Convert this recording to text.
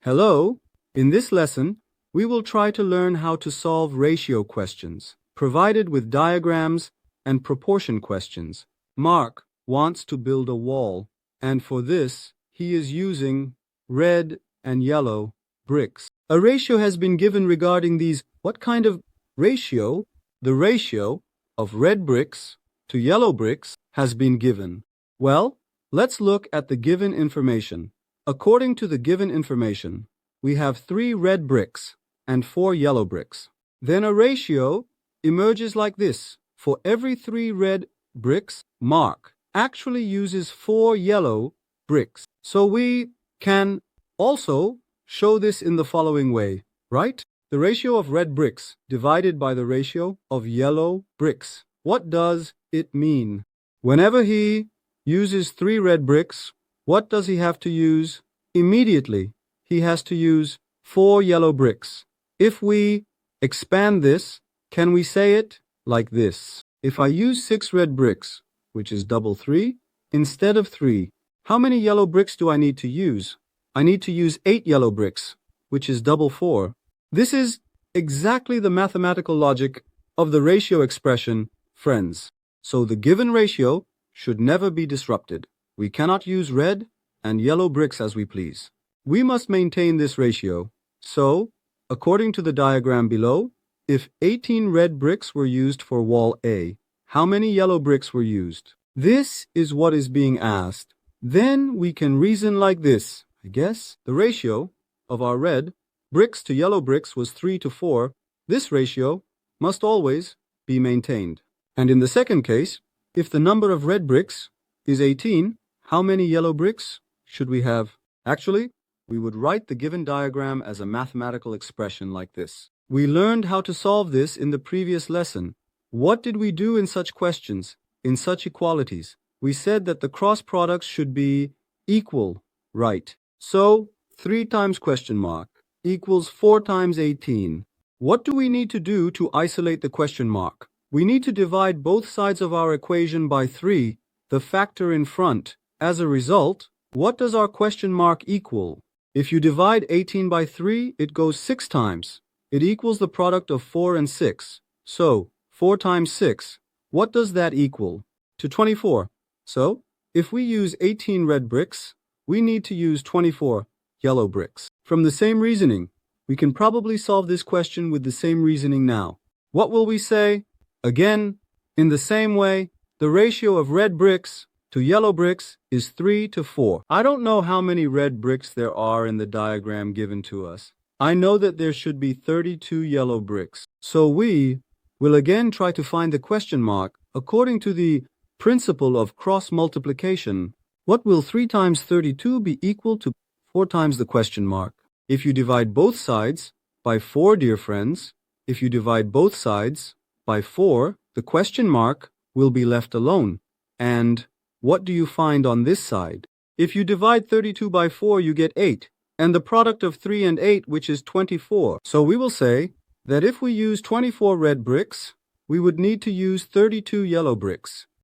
Hello, in this lesson, we will try to learn how to solve ratio questions, provided with diagrams and proportion questions. Mark wants to build a wall, and for this, he is using red and yellow bricks. A ratio has been given regarding these. What kind of ratio? The ratio of red bricks to yellow bricks has been given. Well, let's look at the given information. According to the given information, we have 3 red bricks and 4 yellow bricks. Then a ratio emerges like this. For every 3 red bricks, Mark actually uses 4 yellow bricks. So we can also show this in the following way, right? The ratio of red bricks divided by the ratio of yellow bricks. What does it mean? Whenever he uses 3 red bricks, what does he have to use? Immediately, he has to use 4 yellow bricks. If we expand this, can we say it like this? If I use 6 red bricks, which is double 3, instead of 3, how many yellow bricks do I need to use? I need to use 8 yellow bricks, which is double 4. This is exactly the mathematical logic of the ratio expression, friends. So the given ratio should never be disrupted. We cannot use red and yellow bricks as we please. We must maintain this ratio. So, according to the diagram below, if 18 red bricks were used for wall A, how many yellow bricks were used? This is what is being asked. Then we can reason like this. I guess the ratio of our red bricks to yellow bricks was 3 to 4. This ratio must always be maintained. And in the second case, if the number of red bricks is 18, how many yellow bricks should we have? Actually, we would write the given diagram as a mathematical expression like this. We learned how to solve this in the previous lesson. What did we do in such questions, in such equalities? We said that the cross products should be equal, right? So, 3 times question mark equals 4 times 18. What do we need to do to isolate the question mark? We need to divide both sides of our equation by 3, the factor in front. As a result, what does our question mark equal? If you divide 18 by 3, it goes 6 times. It equals the product of 4 and 6. So, 4 times 6, what does that equal? To 24. So, if we use 18 red bricks, we need to use 24 yellow bricks. From the same reasoning, we can probably solve this question with the same reasoning now. What will we say? Again, in the same way, the ratio of red bricks to yellow bricks is 3 to 4. I don't know how many red bricks there are in the diagram given to us. I know that there should be 32 yellow bricks. So we will again try to find the question mark according to the principle of cross multiplication. What will 3 times 32 be equal to 4 times the question mark? If you divide both sides by 4, dear friends, if you divide both sides by 4, the question mark will be left alone. And what do you find on this side? If you divide 32 by 4, you get 8, and the product of 3 and 8, which is 24. So we will say that if we use 24 red bricks, we would need to use 32 yellow bricks.